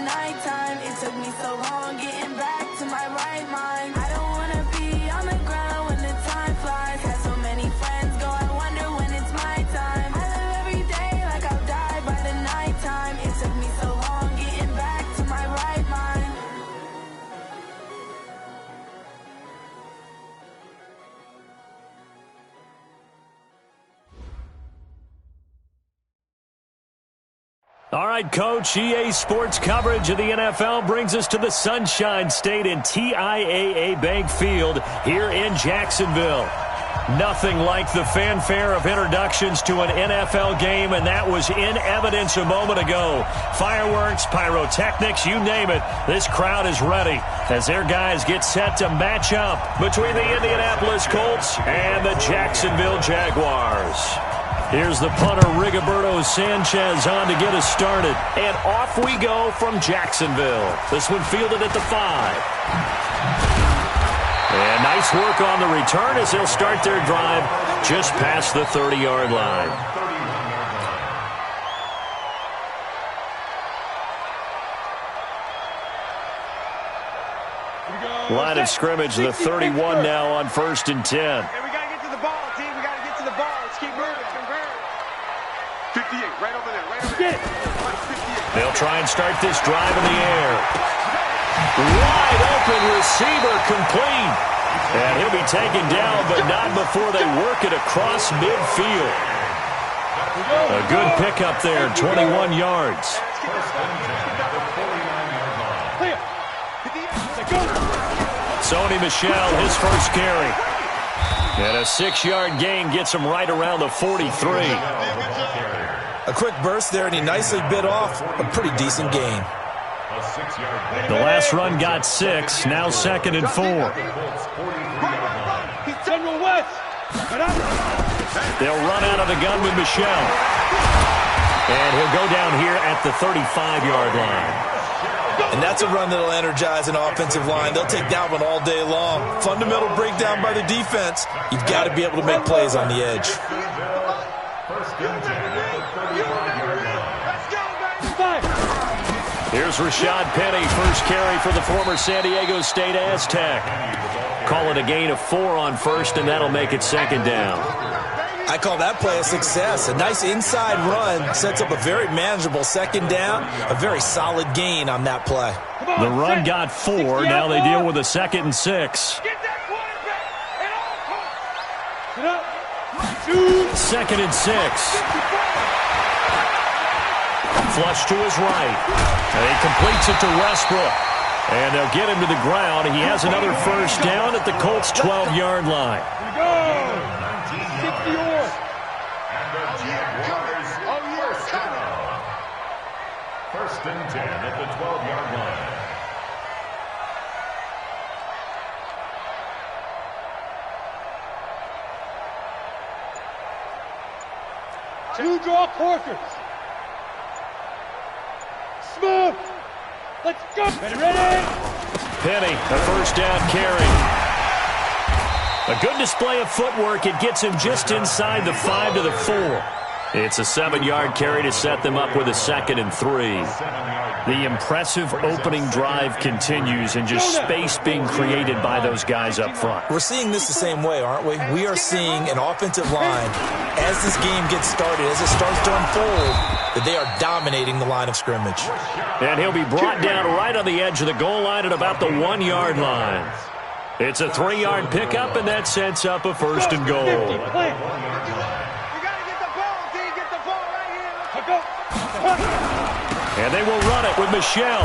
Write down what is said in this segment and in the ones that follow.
nighttime. It took me so long getting back to my right mind. I don't wanna be on the ground when the time flies. Had so many friends go, I wonder when it's my time. I live every day like I'll die by the nighttime. It took me so long getting back to my right mind. All right, Coach, EA Sports coverage of the NFL brings us to the Sunshine State in TIAA Bank Field here in Jacksonville. Nothing like the fanfare of introductions to an NFL game, and that was in evidence a moment ago. Fireworks, pyrotechnics, you name it. This crowd is ready as their guys get set to match up between the Indianapolis Colts and the Jacksonville Jaguars. Here's the punter, Rigoberto Sanchez, on to get us started. And off we go from Jacksonville. This one fielded at the 5. And nice work on the return as they'll start their drive just past the 30-yard line. Line of scrimmage, the 31 now on 1st and 10. Hey, we got to get to the ball, team. We got to get to the ball. Let's keep moving. 58, right over there, right over there. They'll try and start this drive in the air. Wide open receiver complete. And he'll be taken down, but not before they work it across midfield. A good pickup there, 21 yards. Sony Michel, his first carry. And a 6-yard gain gets him right around the 43. A quick burst there, and he nicely bit off a pretty decent gain. The last run got 6, now 2nd and 4. They'll run out of the gun with Michel. And he'll go down here at the 35-yard line. And that's a run that'll energize an offensive line. They'll take that one all day long. Fundamental breakdown by the defense. You've got to be able to make plays on the edge. Here's Rashad Penny, first carry for the former San Diego State Aztec. Call it a gain of 4 on 1st, and that'll make it 2nd down. I call that play a success. A nice inside run sets up a very manageable 2nd down, a very solid gain on that play. The run got 4. Now they deal with a 2nd and 6. 2nd and 6. Flush to his right. And he completes it to Westbrook. And they'll get him to the ground. He has another first down at the Colts' 12-yard line. First and 10 at the 12-yard line. Two draw quarters. Smooth. Let's go. Ready? Penny, a first down carry. A good display of footwork. It gets him just inside the 5 to the 4. It's a 7-yard carry to set them up with a 2nd and 3. The impressive opening drive continues, and just space being created by those guys up front. We're seeing this the same way, aren't we? We are seeing an offensive line, as this game gets started, as it starts to unfold, that they are dominating the line of scrimmage. And he'll be brought down right on the edge of the goal line at about the 1-yard line. It's a 3-yard pickup, and that sets up a 1st and goal. And they will run it with Michel.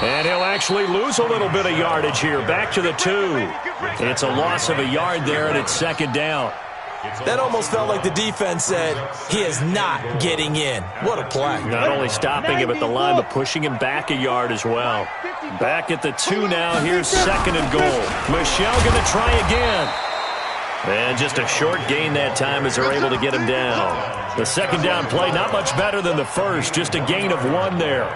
And he'll actually lose a little bit of yardage here. Back to the 2. It's a loss of a yard there, and it's 2nd down. That almost felt like the defense said, he is not getting in. What a play. Not only stopping him at the line, but pushing him back a yard as well. Back at the 2 now. Here's 2nd and goal. Michel going to try again. And just a short gain that time as they're able to get him down. The 2nd down play, not much better than the first. Just a gain of 1 there.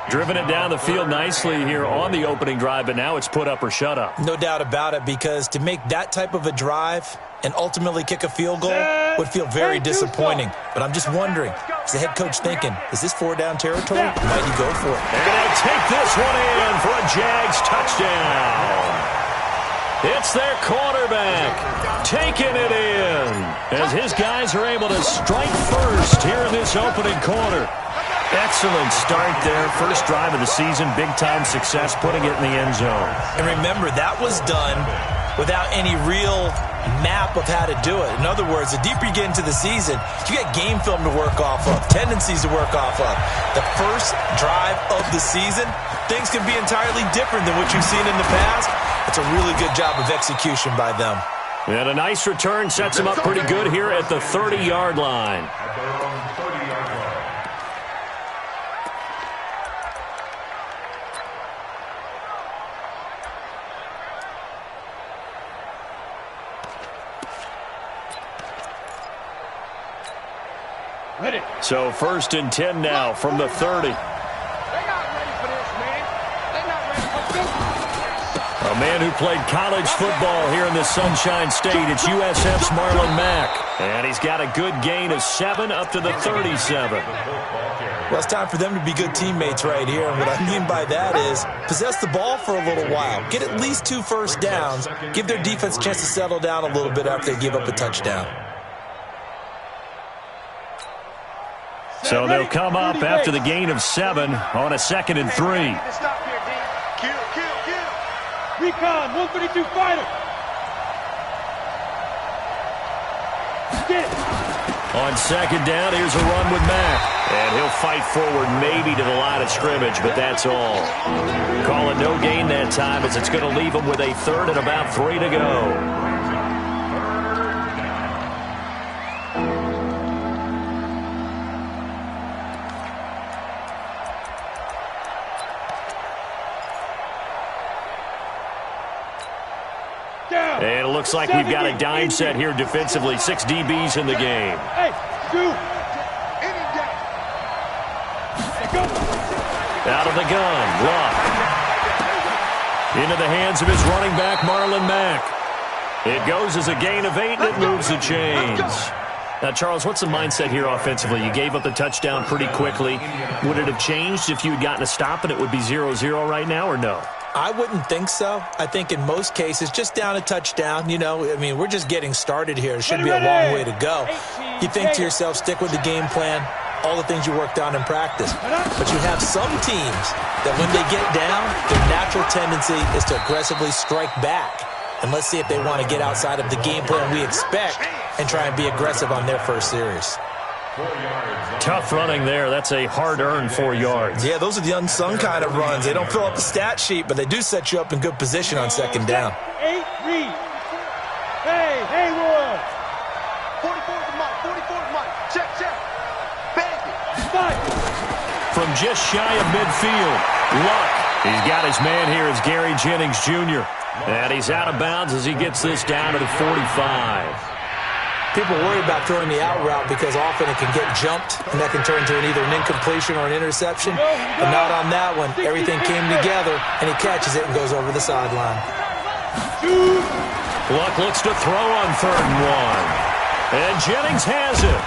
Driven it down the field nicely here on the opening drive, but now it's put up or shut up. No doubt about it, because to make that type of a drive and ultimately kick a field goal, would feel very disappointing. But I'm just wondering, is the head coach thinking, is this 4-down territory? Might he go for it? And they'll take this one in for a Jags touchdown. It's their quarterback taking it in as his guys are able to strike first here in this opening quarter. Excellent start there. First drive of the season, big-time success, putting it in the end zone. And remember, that was done without any real map of how to do it. In other words, the deeper you get into the season, you got game film to work off of, tendencies to work off of. The first drive of the season, things can be entirely different than what you've seen in the past. It's a really good job of execution by them. And a nice return sets him up pretty good here at the 30-yard line. So 1st and 10 now from the 30. A man who played college football here in the Sunshine State. It's USF's Marlon Mack. And he's got a good gain of 7 up to the 37. Well, it's time for them to be good teammates right here. And what I mean by that is possess the ball for a little while. Get at least 2 first downs. Give their defense a chance to settle down a little bit after they give up a touchdown. So they'll come up after the gain of 7 on a 2nd and 3. Recon, 132 fighter. On 2nd down, here's a run with Mack. And he'll fight forward maybe to the line of scrimmage, but that's all. Call it no gain that time as it's going to leave him with a 3rd and about 3 to go. And it looks like we've got a dime set here defensively. 6 DBs in the game. Out of the gun, Luck. Into the hands of his running back, Marlon Mack. It goes as a gain of 8, and it moves the chains. Now, Charles, what's the mindset here offensively? You gave up the touchdown pretty quickly. Would it have changed if you had gotten a stop and it would be 0-0 right now, or no? I wouldn't think so. I think in most cases, just down a touchdown, you know, I mean, we're just getting started here. It should be a long way to go. You think to yourself, stick with the game plan, all the things you worked on in practice. But you have some teams that when they get down, their natural tendency is to aggressively strike back. And let's see if they want to get outside of the game plan we expect and try and be aggressive on their first series. Tough running there. That's a hard-earned 4 yards. Yeah, those are the unsung kind of runs. They don't fill up the stat sheet, but they do set you up in good position on 2nd down. 8 read. Hey, Haywood. 44's Mike. 44's Mike. Check. Bang it. From just shy of midfield, Luck. He's got his man here. It's Gary Jennings Jr. And he's out of bounds as he gets this down to the 45. People worry about throwing the out route because often it can get jumped, and that can turn into either an incompletion or an interception. But not on that one. Everything came together, and he catches it and goes over the sideline. Luck looks to throw on 3rd and 1. And Jennings has it.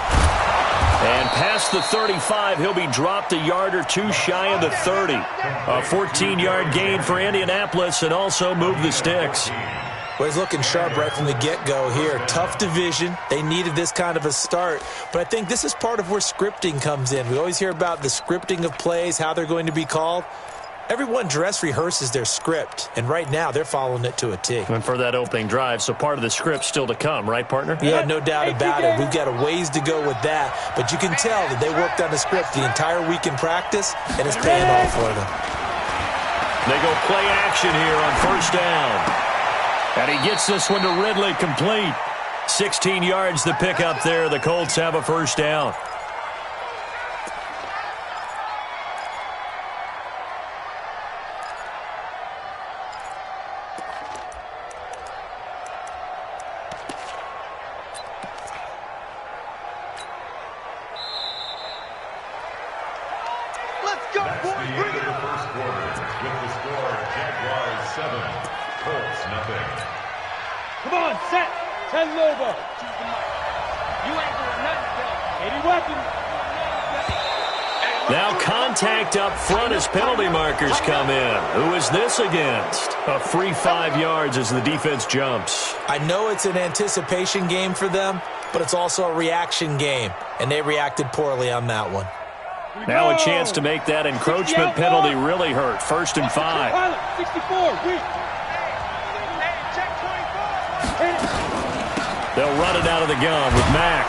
And past the 35, he'll be dropped a yard or 2 shy of the 30. A 14-yard gain for Indianapolis and also move the sticks. Well, he's looking sharp right from the get-go here. Tough division. They needed this kind of a start. But I think this is part of where scripting comes in. We always hear about the scripting of plays, how they're going to be called. Everyone dress rehearses their script, and right now they're following it to a T. And for that opening drive, so part of the script still to come, right, partner? Yeah, no doubt about it. We've got a ways to go with that. But you can tell that they worked on the script the entire week in practice, and it's paying off for them. They go play action here on 1st down. And he gets this one to Ridley complete. 16 yards to pick up there. The Colts have a 1st down. Let's go, boys. Bring it up. First quarter with the score Jaguars 7, Colts 0. Come on, set. 10 Lobo. 80 weapons. Now contact up front as penalty markers come in. Who is this against? A free 5 yards as the defense jumps. I know it's an anticipation game for them, but it's also a reaction game, and they reacted poorly on that one. Now a chance to make that encroachment penalty really hurt. 1st and 5. 64, They'll run it out of the gun with Mack.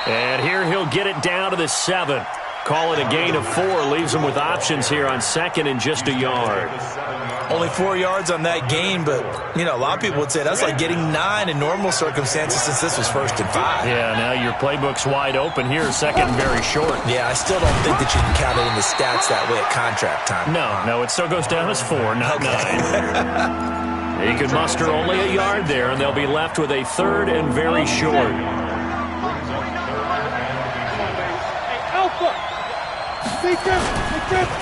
And here he'll get it down to the 7. Call it a gain of 4. Leaves him with options here on 2nd and just a yard. Only 4 yards on that gain, but, you know, a lot of people would say that's like getting 9 in normal circumstances since this was 1st and 5. Yeah, now your playbook's wide open here. 2nd and very short. Yeah, I still don't think that you can count it in the stats that way at contract time. No, it still goes down as 4, not 9. He could muster only a yard there, and they'll be left with a 3rd and very short.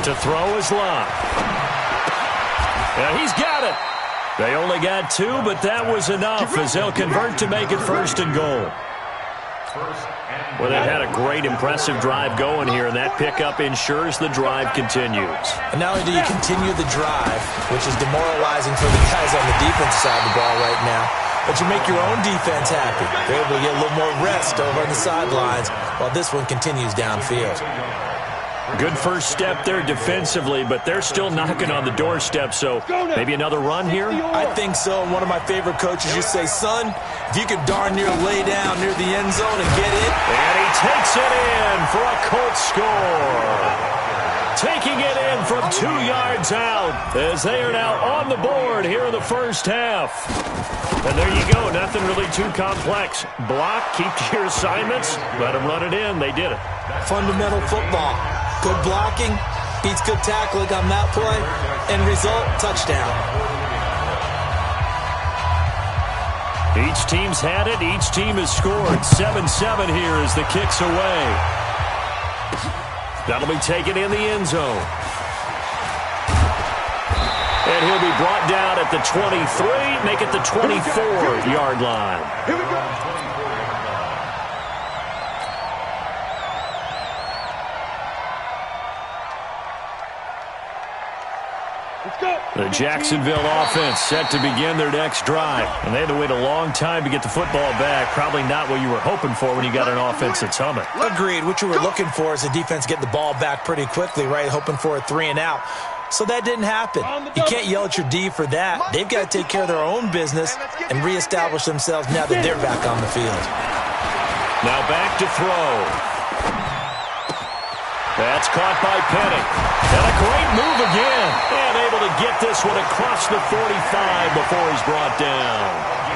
To throw is Locke. Yeah, he's got it. They only got 2, but that was enough as they'll convert to make it 1st and goal. Well, they've had a great, impressive drive going here, and that pickup ensures the drive continues. And not only do you continue the drive, which is demoralizing for the guys on the defensive side of the ball right now, but you make your own defense happy. They're able to get a little more rest over on the sidelines while this one continues downfield. Good first step there defensively, but they're still knocking on the doorstep, so maybe another run here? I think so. One of my favorite coaches used to say, son, if you could darn near lay down near the end zone and get it. And he takes it in for a Colts score. Taking it in from 2 yards out as they are now on the board here in the first half. And there you go. Nothing really too complex. Block, keep to your assignments, let them run it in. They did it. Fundamental football. Good blocking, beats good tackling on that play. End result, touchdown. Each team's had it. Each team has scored. 7-7 here as the kick's away. That'll be taken in the end zone. And he'll be brought down at the 23, make it the 24-yard line. Here we go. The Jacksonville offense set to begin their next drive. And they had to wait a long time to get the football back. Probably not what you were hoping for when you got an offense that's humming. Agreed. What you were looking for is the defense get the ball back pretty quickly, right? Hoping for a 3 and out. So that didn't happen. You can't yell at your D for that. They've got to take care of their own business and reestablish themselves now that they're back on the field. Now back to throw. That's caught by Penny. And a great move again. And able to get this one across the 45 before he's brought down.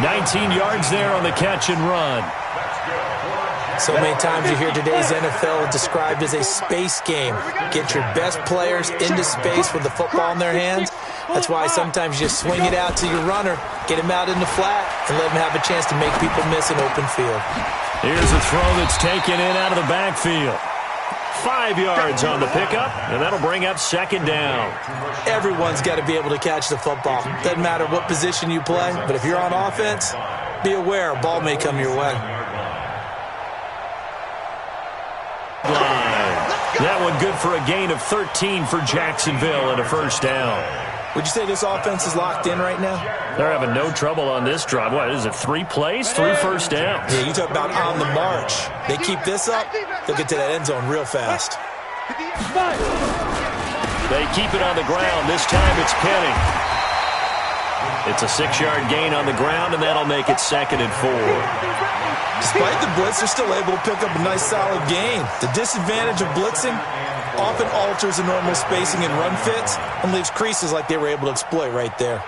19 yards there on the catch and run. So many times you hear today's NFL described as a space game. Get your best players into space with the football in their hands. That's why sometimes you just swing it out to your runner, get him out in the flat, and let him have a chance to make people miss an open field. Here's a throw that's taken in out of the backfield. 5 yards on the pickup, and that'll bring up 2nd down. Everyone's got to be able to catch the football. Doesn't matter what position you play, but if you're on offense, be aware a ball may come your way. That one good for a gain of 13 for Jacksonville and a 1st down. Would you say this offense is locked in right now? They're having no trouble on this drive. What is it, 3 plays, 3 first downs? Yeah, you talk about on the march. They keep this up, they'll get to that end zone real fast. They keep it on the ground. This time it's Penny. It's a 6-yard gain on the ground, and that'll make it 2nd and 4. Despite the blitz, they're still able to pick up a nice solid gain. The disadvantage of blitzing often alters the normal spacing and run fits and leaves creases like they were able to exploit right there.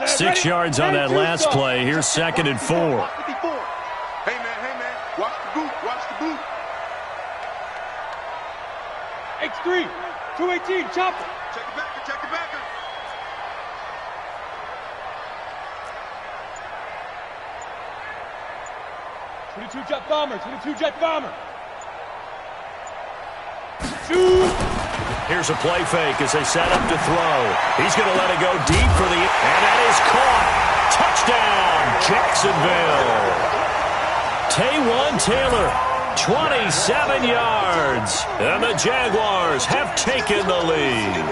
Six yards on that last play. Here's 2nd and 4. Hey, man, watch the boot, X3, 218, chopper. Check the backer. 22 jet bomber. Shoot. Here's a play fake as they set up to throw. He's going to let it go deep for the... And that is caught. Touchdown, Jacksonville. Taywan Taylor, 27 yards. And the Jaguars have taken the lead.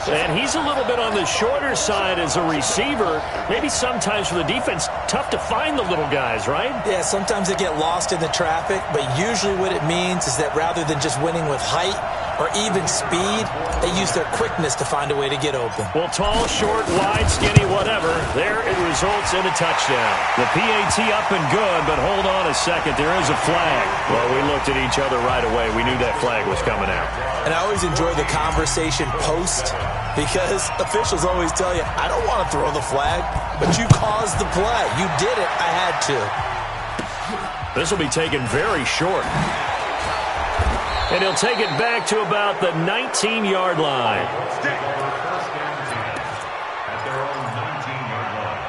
And he's a little bit on the shorter side as a receiver. Maybe sometimes for the defense, tough to find the little guys, right? Yeah, sometimes they get lost in the traffic, but usually what it means is that rather than just winning with height or even speed, they use their quickness to find a way to get open. Well, tall, short, wide, skinny, whatever, there it results in a touchdown. The PAT up and good, but hold on a second, there is a flag. Well, we looked at each other right away. We knew that flag was coming out. And I always enjoy the conversation post, because officials always tell you, I don't want to throw the flag, but you caused the play. You did it. I had to. This will be taken very short. And he'll take it back to about the 19-yard line. First and 10 at their own 19-yard line.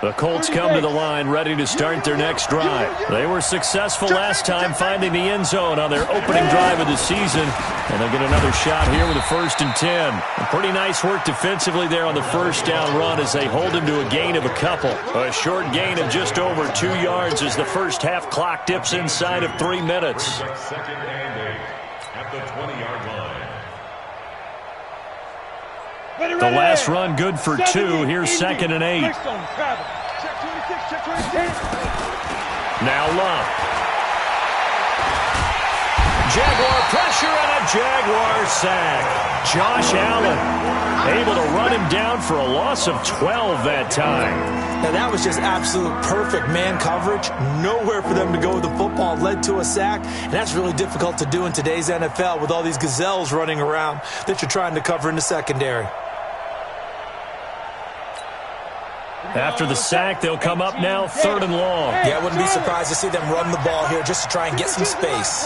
The Colts come to the line ready to start their next drive. They were successful last time finding the end zone on their opening drive of the season. And they'll get another shot here with a 1st and 10. And pretty nice work defensively there on the first down run as they hold him to a gain of a couple. A short gain of just over 2 yards as the first half clock dips inside of 3 minutes. 2nd and 8 at the 20-yard line. The last run good for 2. Here's 2nd and 8. Now Love. Jaguar pressure and a Jaguar sack. Josh Allen able to run him down for a loss of 12 that time. Now that was just absolute perfect man coverage. Nowhere for them to go with the football. Led to a sack. And that's really difficult to do in today's NFL with all these gazelles running around that you're trying to cover in the secondary. After the sack, they'll come up now 3rd and long. Yeah, I wouldn't be surprised to see them run the ball here just to try and get some space.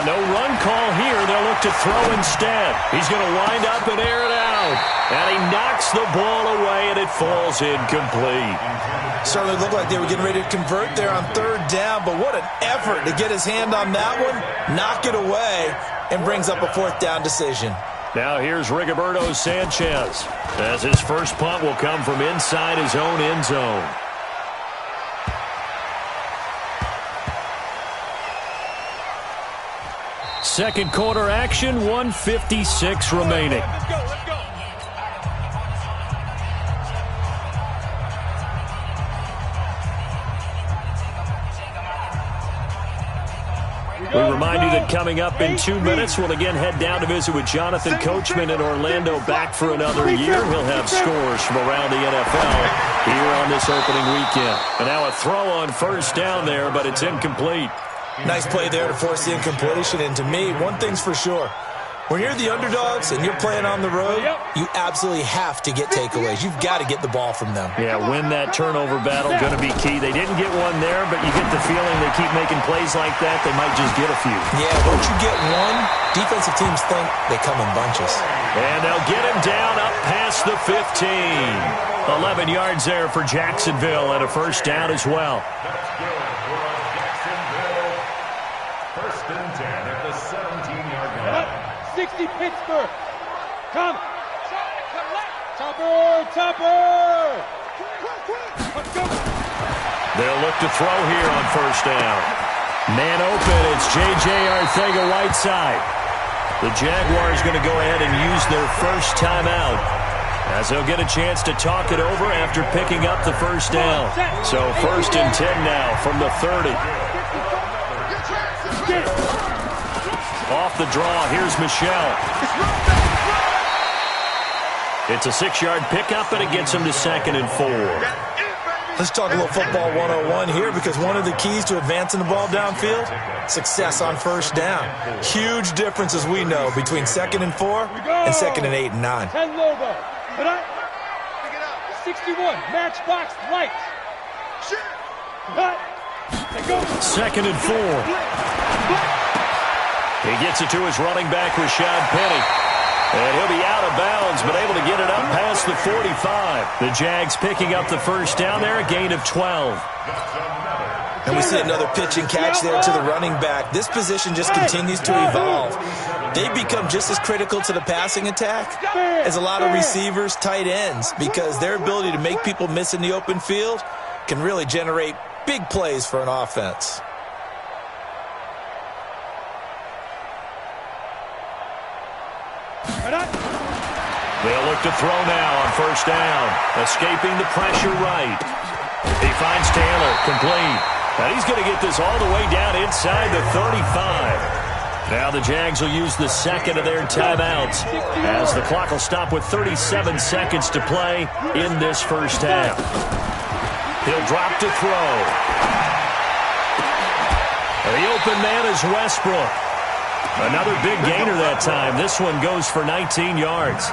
No run call here. They'll look to throw instead. He's going to wind up and air it out. And he knocks the ball away, and it falls incomplete. Certainly looked like they were getting ready to convert there on 3rd down, but what an effort to get his hand on that one, knock it away, and brings up a 4th down decision. Now here's Rigoberto Sanchez, as his first punt will come from inside his own end zone. Second quarter action, 1:56 remaining. Let's go. We remind you that coming up in 2 minutes, we'll again head down to visit with Jonathan Coachman in Orlando, back for another year. He'll have scores from around the NFL here on this opening weekend. And now a throw on 1st down there, but it's incomplete. Nice play there to force the incompletion. And to me, one thing's for sure. When you're the underdogs and you're playing on the road, you absolutely have to get takeaways. You've got to get the ball from them. Yeah, win that turnover battle, going to be key. They didn't get one there, but you get the feeling they keep making plays like that, they might just get a few. Yeah, once you get one, defensive teams think they come in bunches. And they'll get him down up past the 15. 11 yards there for Jacksonville and a 1st down as well. That's good for Jacksonville. 1st and 10 at the 17-yard line. 60 Pittsburgh. Come. Topper. Let's go. They'll look to throw here on 1st down. Man open, it's J.J. Arcega-Whiteside. The Jaguars going to go ahead and use their first timeout, as they'll get a chance to talk it over after picking up the 1st down. So 1st and 10 now from the 30. Off the draw, here's Michelle. It's a 6-yard pickup, and it gets him to 2nd and 4. Let's talk a little football 101 here, because one of the keys to advancing the ball downfield, success on 1st down. Huge difference, as we know, between 2nd and 4 and 2nd and 8 and 9. 10 logo. 61 matchbox lights. They go. 2nd and 4. He gets it to his running back, Rashad Penny. And he'll be out of bounds, but able to get it up past the 45. The Jags picking up the first down there, a gain of 12. And we see another pitch and catch there to the running back. This position just continues to evolve. They become just as critical to the passing attack as a lot of receivers, tight ends, because their ability to make people miss in the open field can really generate big plays for an offense. They'll look to throw now on first down. Escaping the pressure right. He finds Taylor, complete. And he's going to get this all the way down inside the 35. Now the Jags will use the second of their timeouts as the clock will stop with 37 seconds to play in this first half. He'll drop to throw. And the open man is Westbrook. Another big gainer that time. This one goes for 19 yards.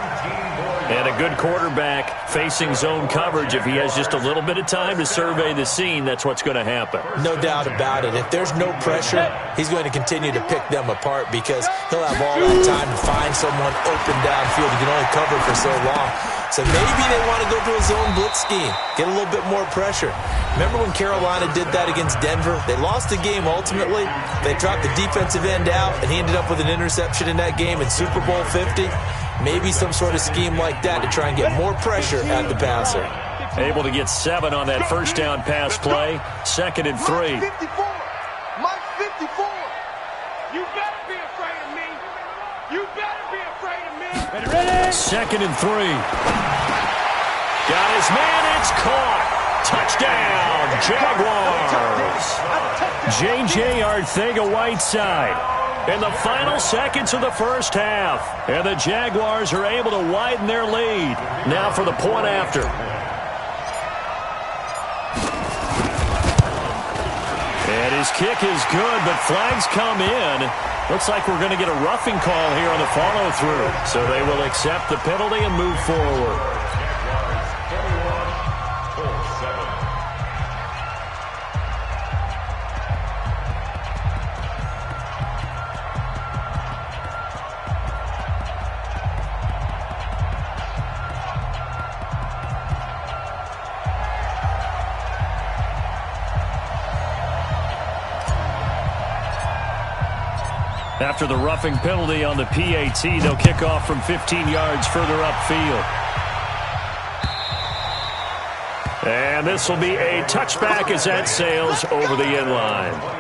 And a good quarterback facing zone coverage. If he has just a little bit of time to survey the scene, that's what's going to happen. No doubt about it. If there's no pressure, he's going to continue to pick them apart because he'll have all that time to find someone open downfield. He can only cover for so long. So maybe they want to go to a zone blitz scheme, get a little bit more pressure. Remember when Carolina did that against Denver? They lost the game ultimately. They dropped the defensive end out, and he ended up with an interception in that game in Super Bowl 50. Maybe some sort of scheme like that to try and get more pressure at the passer. Able to get 7 on that first down pass play. 2nd and 3. Mike 54. You better be afraid of me. You better be afraid of me. Ready? 2nd and 3. Got his man. It's caught. Touchdown, Jaguars. J.J. Arcega-Whiteside. In the final seconds of the first half. And the Jaguars are able to widen their lead. Now for the point after. And his kick is good, but flags come in. Looks like we're going to get a roughing call here on the follow-through. So they will accept the penalty and move forward. After the roughing penalty on the PAT, they'll kick off from 15 yards further upfield. And this will be a touchback as that sails over the end line.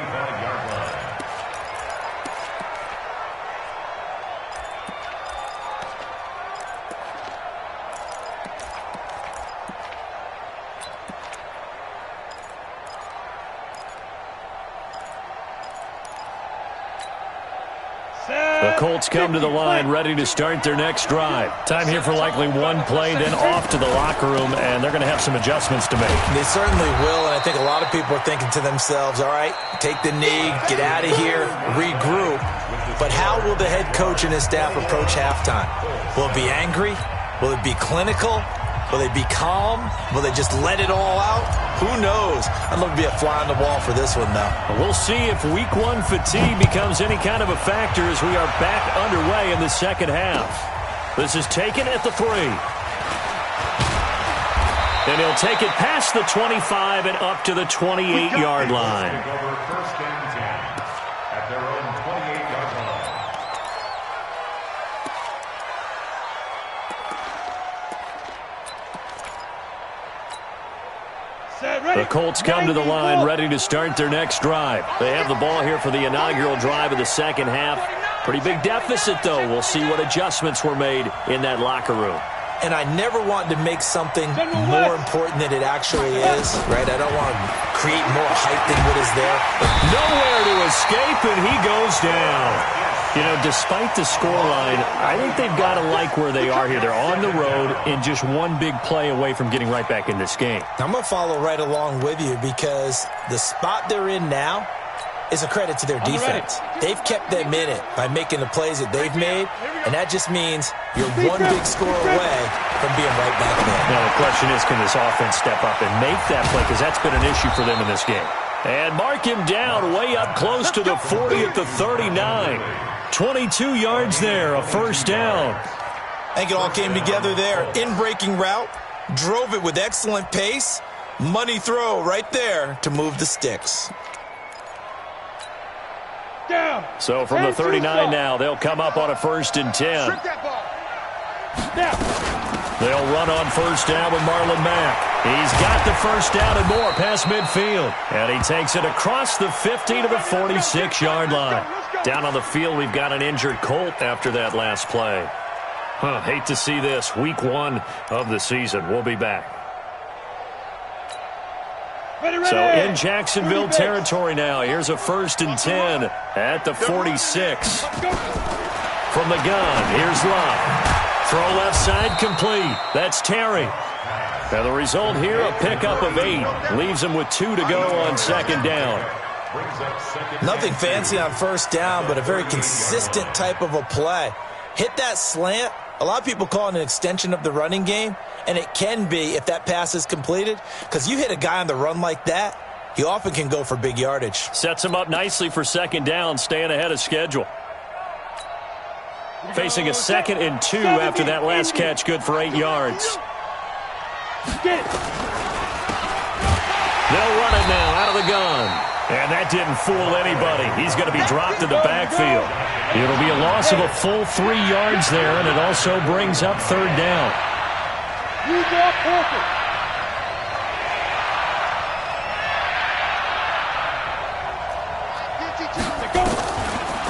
The Colts come to the line ready to start their next drive. Time here for likely one play, then off to the locker room, and they're going to have some adjustments to make. They certainly will, and I think a lot of people are thinking to themselves, all right, take the knee, get out of here, regroup. But how will the head coach and his staff approach halftime? Will it be angry? Will it be clinical? Will they be calm? Will they just let it all out? Who knows? I'd love to be a fly on the wall for this one, though. We'll see if Week 1 fatigue becomes any kind of a factor as we are back underway in the second half. This is taken at the 3. And he'll take it past the 25 and up to the 28-yard line. First and 10 at their own 28-yard line. The Colts come to the line ready to start their next drive. They have the ball here for the inaugural drive of the second half. Pretty big deficit, though. We'll see what adjustments were made in that locker room. And I never want to make something more important than it actually is, right? I don't want to create more hype than what is there. Nowhere to escape, and he goes down. You know, despite the scoreline, I think they've got to like where they are here. They're on the road and just one big play away from getting right back in this game. I'm going to follow right along with you because the spot they're in now is a credit to their defense. They've kept them in it by making the plays that they've made, and that just means you're one big score away from being right back there. Now, the question is, can this offense step up and make that play? Because that's been an issue for them in this game. And mark him down way up close to the 40 at the 39. 22 yards there, a first down. I think it all came together there. In-breaking route, drove it with excellent pace. Money throw right there to move the sticks. Down. So from the 39 now, they'll come up on a 1st and 10. They'll run on 1st down with Marlon Mack. He's got the 1st down and more past midfield. And he takes it across the 50 to the 46-yard line. Down on the field, we've got an injured Colt after that last play. Hate to see this. Week 1 of the season. We'll be back. So in Jacksonville territory now. Here's a 1st and 10 at the 46. From the gun, here's Love. Throw left side complete. That's Terry. Now the result here, a pickup of 8. Leaves him with 2 to go on 2nd down. Nothing fancy on 1st down, but a very consistent type of a play. Hit that slant. A lot of people call it an extension of the running game, and it can be if that pass is completed, because you hit a guy on the run like that, he often can go for big yardage. Sets him up nicely for 2nd down, staying ahead of schedule. Facing a 2nd and 2 after that last catch, good for 8 yards. Get it. They'll run it now out of the gun. And that didn't fool anybody. He's going to be dropped in the backfield. It'll be a loss of a full 3 yards there, and it also brings up 3rd down.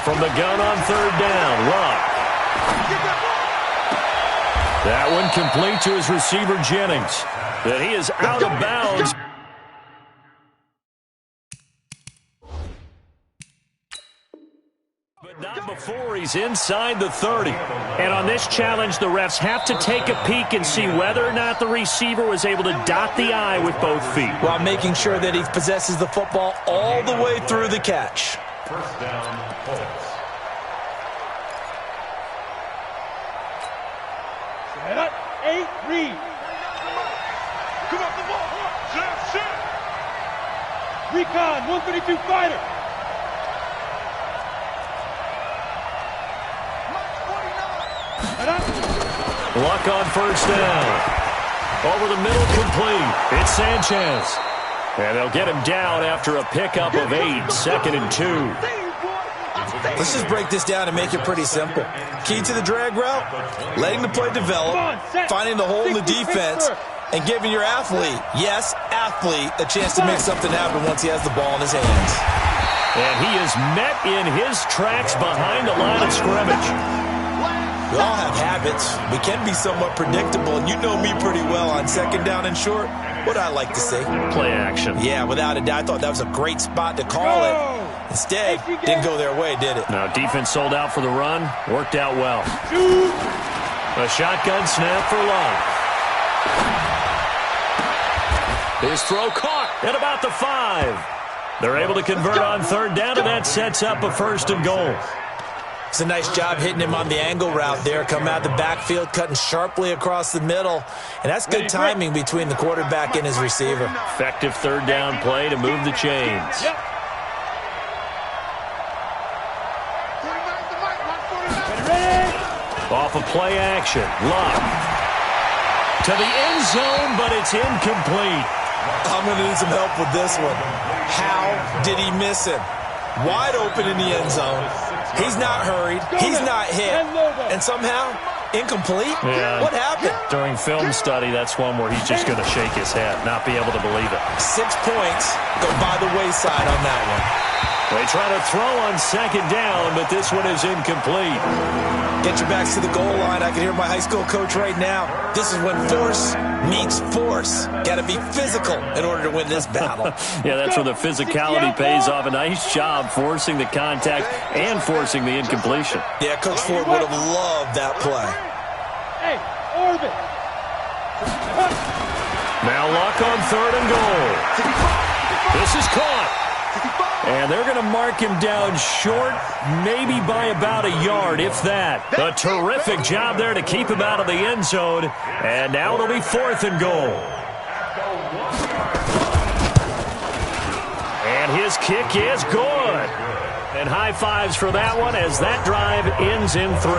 From the gun on 3rd down, Luck. That one complete to his receiver, Jennings. But he is out of bounds. Not before he's inside the 30. And on this challenge, the refs have to take a peek and see whether or not the receiver was able to dot the I with both feet. While making sure that he possesses the football all the way through the catch. 1st down, Colts. Set up. 8, read. Come on, come on. Shit. Recon, 132 fighter. Luck on 1st down. Over the middle, complete. It's Sanchez. And they'll get him down after a pickup of 8, 2nd and 2. Let's just break this down and make it pretty simple. Key to the drag route, letting the play develop, finding the hole in the defense, and giving your athlete, yes, athlete, a chance to make something happen once he has the ball in his hands. And he is met in his tracks behind the line of scrimmage. We all have habits. We can be somewhat predictable, and you know me pretty well on 2nd down and short. What I like to see. Play action. Yeah, without a doubt. I thought that was a great spot to call it. Instead, didn't go their way, did it? Now, defense sold out for the run. Worked out well. A shotgun snap for Love. His throw caught at about the 5. They're able to convert on 3rd down, and that sets up a 1st and goal. It's a nice job hitting him on the angle route there. Come out the backfield, cutting sharply across the middle. And that's good timing between the quarterback and his receiver. Effective 3rd down play to move the chains. Off of play action. Luck. To the end zone, but it's incomplete. I'm going to need some help with this one. How did he miss him? Wide open in the end zone. He's not hurried. He's not hit. And somehow, incomplete? Yeah. What happened? During film study, that's one where he's just going to shake his head, not be able to believe it. 6 points go by the wayside on that one. They try to throw on 2nd down, but this one is incomplete. Get your backs to the goal line. I can hear my high school coach right now. This is when force meets force. Got to be physical in order to win this battle. Yeah, that's where the physicality pays off. A nice job forcing the contact and forcing the incompletion. Yeah, Coach Ford would have loved that play. Hey, orbit. Now Luck on 3rd and goal. This is caught. And they're going to mark him down short, maybe by about a yard, if that. A terrific job there to keep him out of the end zone. And now it'll be 4th and goal. And his kick is good. And high fives for that one as that drive ends in 3.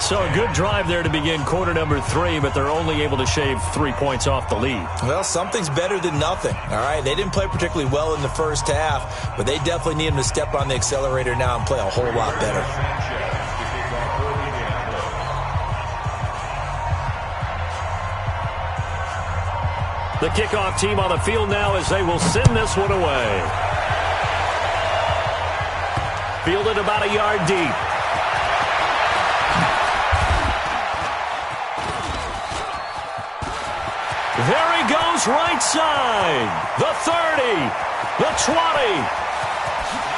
So a good drive there to begin quarter number 3, but they're only able to shave 3 points off the lead. Well, something's better than nothing, all right? They didn't play particularly well in the first half, but they definitely need them to step on the accelerator now and play a whole lot better. The kickoff team on the field now as they will send this one away. Fielded about a yard deep. There he goes, right side. The 30, the 20.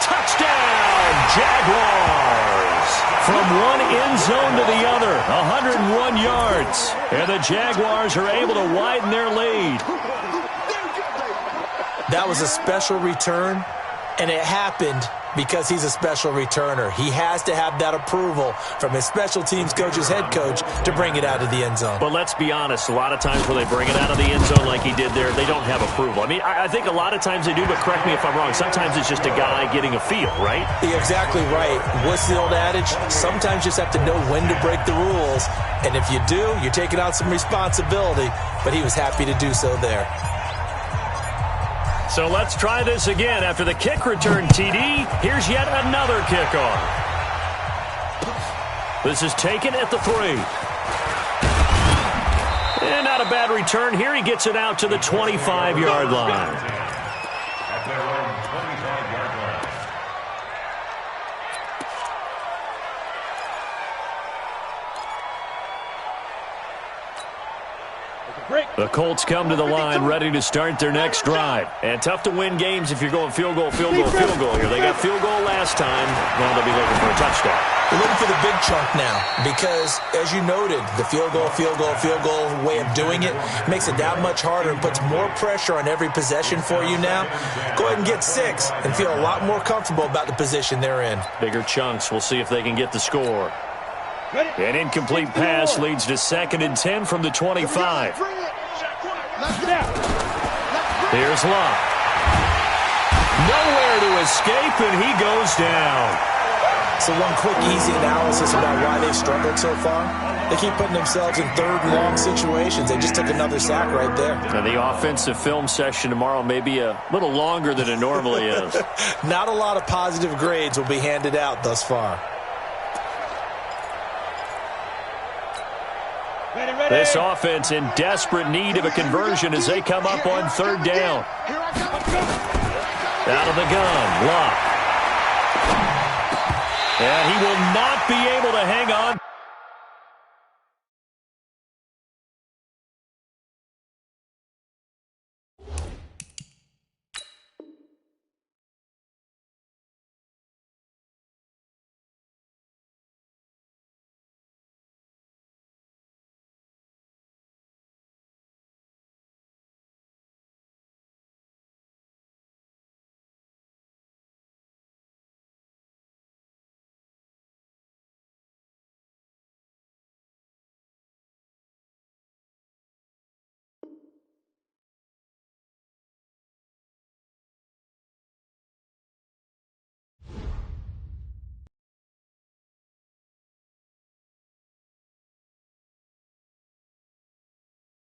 Touchdown, Jaguars. From one end zone to the other, 101 yards. And the Jaguars are able to widen their lead. That was a special return, and it happened because he's a special returner. He has to have that approval from his special teams coach's head coach to bring it out of the end zone. But let's be honest, a lot of times when they bring it out of the end zone like he did there, they don't have approval. I mean, I think a lot of times they do, but correct me if I'm wrong. Sometimes it's just a guy getting a feel, right? You're exactly right. What's the old adage? Sometimes you just have to know when to break the rules, and if you do, you're taking on some responsibility, but he was happy to do so there. So let's try this again. After the kick return TD, here's yet another kickoff. This is taken at the 3. And not a bad return here. He gets it out to the 25-yard line. At their own 25-yard line. The Colts come to the line ready to start their next drive. And tough to win games if you're going field goal, field goal, field goal here. They got field goal last time. Now they'll be looking for a touchdown. We're looking for the big chunk now because, as you noted, the field goal way of doing it makes it that much harder and puts more pressure on every possession for you now. Go ahead and get 6 and feel a lot more comfortable about the position they're in. Bigger chunks. We'll see if they can get the score. An incomplete pass leads to 2nd and 10 from the 25. Here's Locke. Nowhere to escape, and he goes down. So one quick, easy analysis about why they've struggled so far. They keep putting themselves in 3rd and long situations. They just took another sack right there. And the offensive film session tomorrow may be a little longer than it normally is. Not a lot of positive grades will be handed out thus far. This offense in desperate need of a conversion as they come up on 3rd down. Out of the gun, Locke. And he will not be able to hang on